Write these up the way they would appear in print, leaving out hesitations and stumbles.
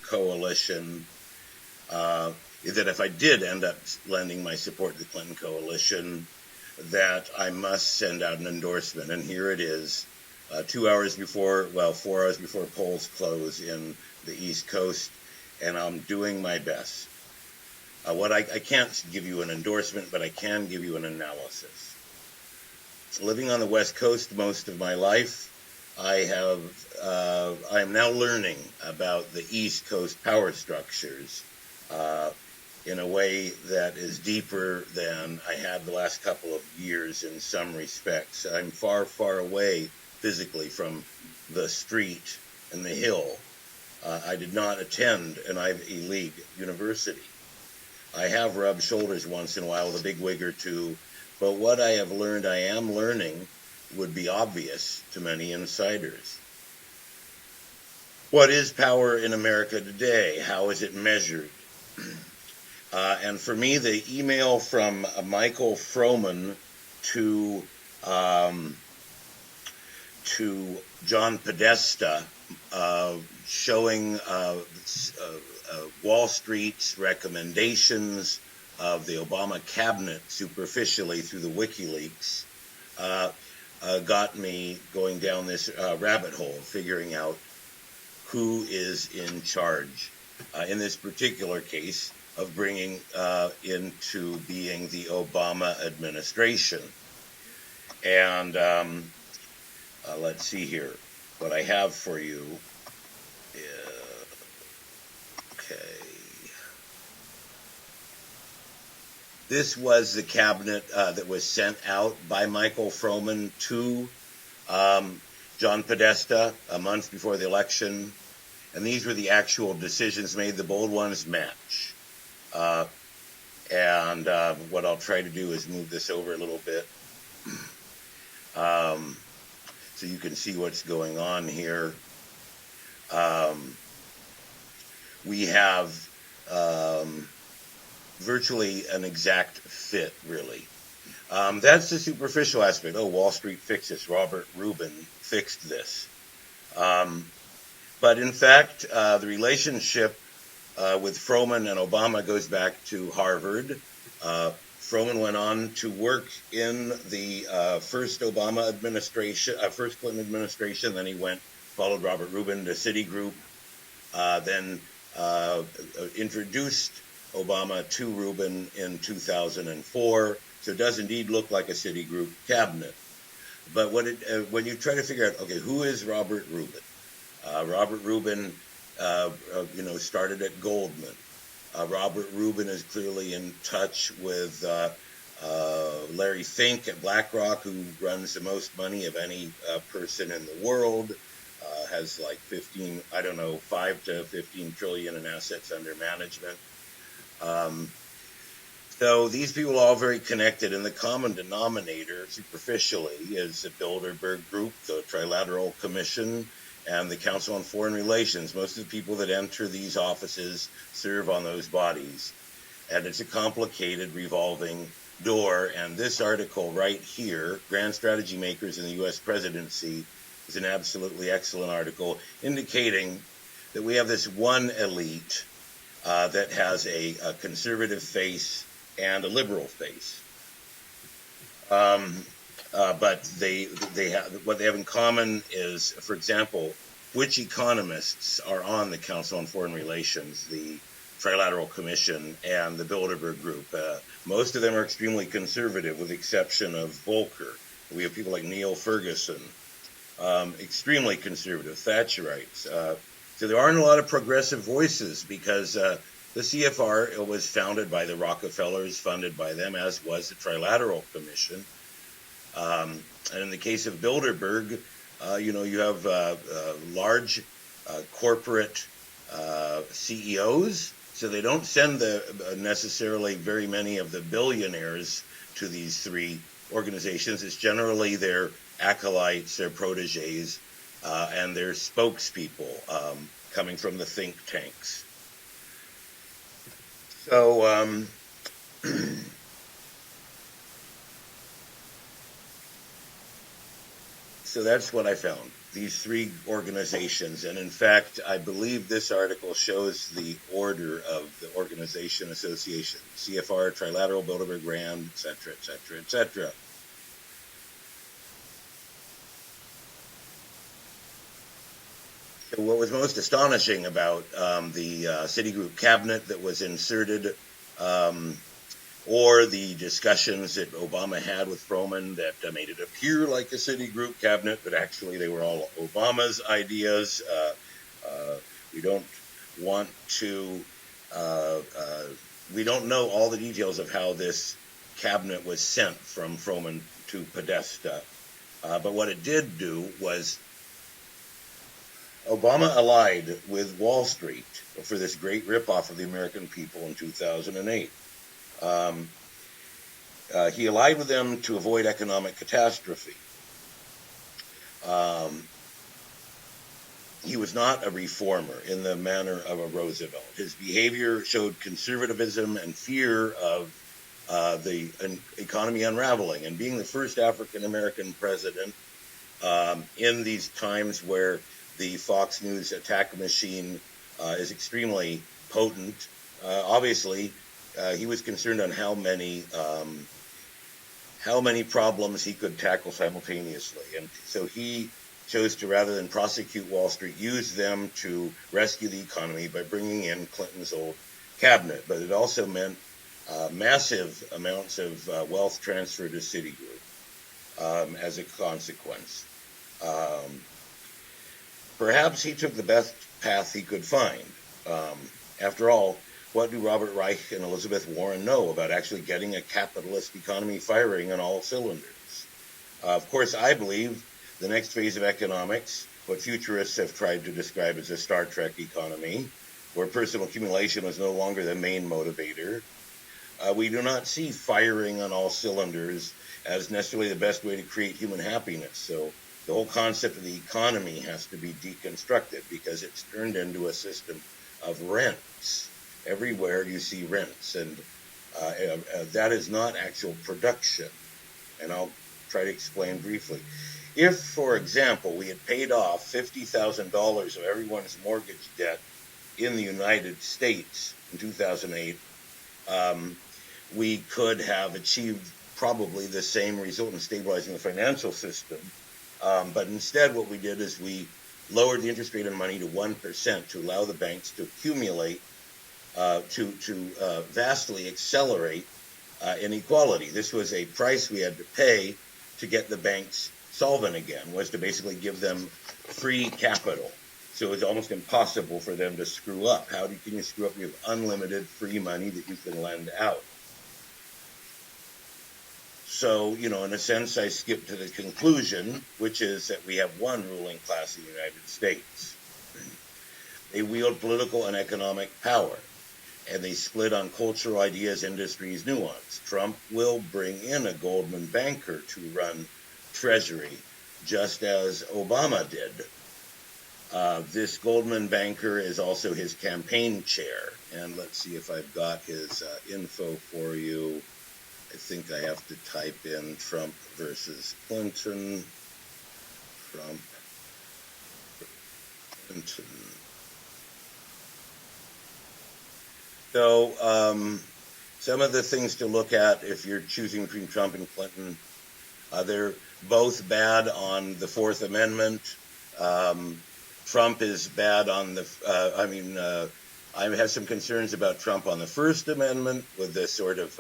coalition, that if I did end up lending my support to the Clinton coalition, that I must send out an endorsement. And here it is, 4 hours before polls close in the East Coast, and I'm doing my best. I can't give you an endorsement, but I can give you an analysis. Living on the West Coast most of my life, I am now learning about the East Coast power structures in a way that is deeper than I had the last couple of years in some respects. I'm far, far away physically from the street and the hill. I did not attend an Ivy League university. I have rubbed shoulders once in a while with a big wig or two, but what I have learned, I am learning, would be obvious to many insiders. What is power in America today? How is it measured? And for me, the email from Michael Froman to John Podesta showing Wall Street's recommendations of the Obama cabinet superficially through the WikiLeaks got me going down this rabbit hole, figuring out who is in charge in this particular case of bringing into being the Obama administration. And let's see here. What I have for you is, okay. This was the cabinet that was sent out by Michael Froman to John Podesta a month before the election. And these were the actual decisions made. The bold ones match. And what I'll try to do is move this over a little bit so you can see what's going on here. We have virtually an exact fit, really. That's the superficial aspect. Oh, Wall Street fixed this. Robert Rubin fixed this. But in fact, the relationship with Froman and Obama goes back to Harvard. Froman went on to work in the first Obama administration, first Clinton administration. Then he followed Robert Rubin to Citigroup, then introduced Obama to Rubin in 2004. So it does indeed look like a Citigroup cabinet. But when you try to figure out, okay, who is Robert Rubin? Robert Rubin, started at Goldman. Robert Rubin is clearly in touch with Larry Fink at BlackRock, who runs the most money of any person in the world, has like 5 to 15 trillion in assets under management. So these people are all very connected, and the common denominator, superficially, is the Bilderberg Group, the Trilateral Commission, and the Council on Foreign Relations. Most of the people that enter these offices serve on those bodies. And it's a complicated revolving door. And this article right here, Grand Strategy Makers in the U.S. Presidency, is an absolutely excellent article indicating that we have this one elite that has a conservative face and a liberal face. But what they have in common is, for example, which economists are on the Council on Foreign Relations, the Trilateral Commission, and the Bilderberg Group. Most of them are extremely conservative, with the exception of Volcker. We have people like Neil Ferguson, extremely conservative, Thatcherites. So there aren't a lot of progressive voices because the CFR was founded by the Rockefellers, funded by them, as was the Trilateral Commission. And in the case of Bilderberg, you have large corporate CEOs, so they don't send necessarily very many of the billionaires to these three organizations. It's generally their acolytes, their proteges, and their spokespeople coming from the think tanks. So So that's what I found. these three organizations. And in fact, I believe this article shows the order of the organization association: CFR, Trilateral, Bilderberg, Rand, etc., etc., etc. What was most astonishing about the Citigroup cabinet that was inserted, or the discussions that Obama had with Froman that made it appear like a Citigroup cabinet, but actually they were all Obama's ideas. We don't want to, we don't know all the details of how this cabinet was sent from Froman to Podesta. But what it did do was Obama allied with Wall Street for this great ripoff of the American people in 2008. He allied with them to avoid economic catastrophe. He was not a reformer in the manner of a Roosevelt. His behavior showed conservatism and fear of the economy unraveling. And being the first African-American president in these times where the Fox News attack machine is extremely potent, obviously he was concerned on how many problems he could tackle simultaneously. And so he chose to, rather than prosecute Wall Street, use them to rescue the economy by bringing in Clinton's old cabinet. But it also meant massive amounts of wealth transfer to Citigroup as a consequence. Perhaps he took the best path he could find. After all, what do Robert Reich and Elizabeth Warren know about actually getting a capitalist economy firing on all cylinders? Of course, I believe the next phase of economics, what futurists have tried to describe as a Star Trek economy, where personal accumulation is no longer the main motivator. We do not see firing on all cylinders as necessarily the best way to create human happiness. So the whole concept of the economy has to be deconstructed because it's turned into a system of rents. Everywhere you see rents, and that is not actual production. And I'll try to explain briefly. If, for example, we had paid off $50,000 of everyone's mortgage debt in the United States in 2008, we could have achieved probably the same result in stabilizing the financial system. But instead what we did is we lowered the interest rate on money to 1% to allow the banks to accumulate, to vastly accelerate inequality. This was a price we had to pay to get the banks solvent again, was to basically give them free capital. So it's almost impossible for them to screw up. How can you screw up? You have unlimited free money that you can lend out. So, in a sense, I skip to the conclusion, which is that we have one ruling class in the United States. They wield political and economic power, and they split on cultural ideas, industries, nuance. Trump will bring in a Goldman banker to run Treasury, just as Obama did. This Goldman banker is also his campaign chair. And let's see if I've got his info for you. I think I have to type in Trump versus Clinton. Trump, Clinton. So some of the things to look at if you're choosing between Trump and Clinton, they're both bad on the Fourth Amendment. Trump is bad on the, I have some concerns about Trump on the First Amendment with this sort of,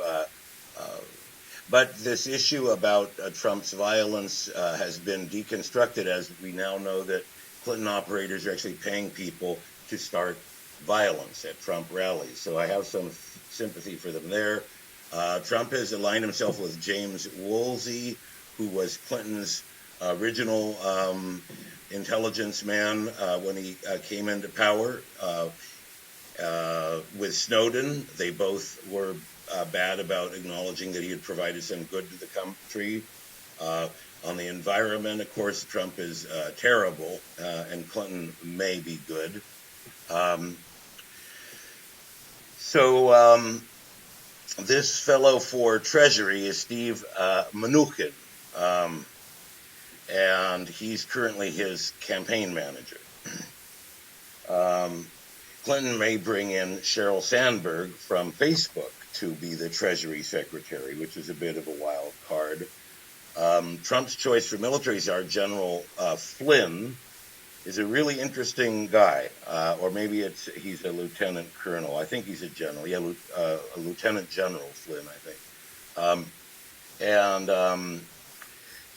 but this issue about Trump's violence has been deconstructed, as we now know that Clinton operators are actually paying people to start violence at Trump rallies. So I have some sympathy for them there. Trump has aligned himself with James Woolsey, who was Clinton's original intelligence man when he came into power. With Snowden, they both were bad about acknowledging that he had provided some good to the country. On the environment, of course, Trump is terrible, and Clinton may be good. So this fellow for Treasury is Steve Mnuchin. and he's currently his campaign manager. Clinton may bring in Sheryl Sandberg from Facebook to be the Treasury Secretary, which is a bit of a wild card. Trump's choice for military czar, General Flynn, is a really interesting guy, or maybe he's a lieutenant colonel. I think he's a general. Yeah, a Lieutenant General Flynn, I think.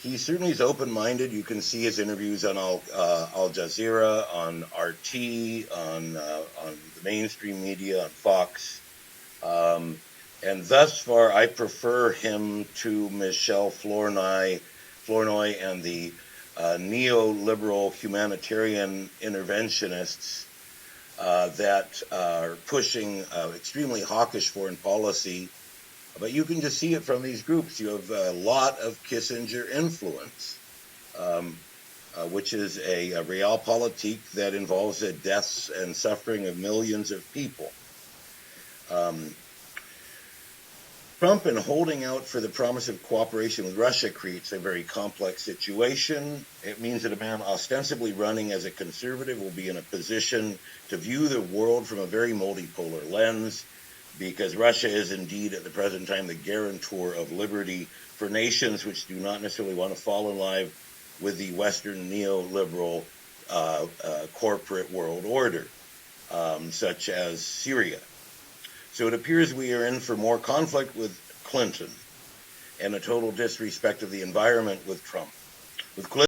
He certainly is open-minded. You can see his interviews on Al Jazeera, on RT, on the mainstream media, on Fox. And thus far, I prefer him to Michelle Flournoy and the neoliberal humanitarian interventionists that are pushing extremely hawkish foreign policy. But you can just see it from these groups. You have a lot of Kissinger influence, which is a realpolitik that involves the deaths and suffering of millions of people. Trump, in holding out for the promise of cooperation with Russia, creates a very complex situation. It means that a man ostensibly running as a conservative will be in a position to view the world from a very multipolar lens, because Russia is indeed at the present time the guarantor of liberty for nations which do not necessarily want to fall in line with the Western neoliberal corporate world order, such as Syria. So it appears we are in for more conflict with Clinton and a total disrespect of the environment with Trump. With Clinton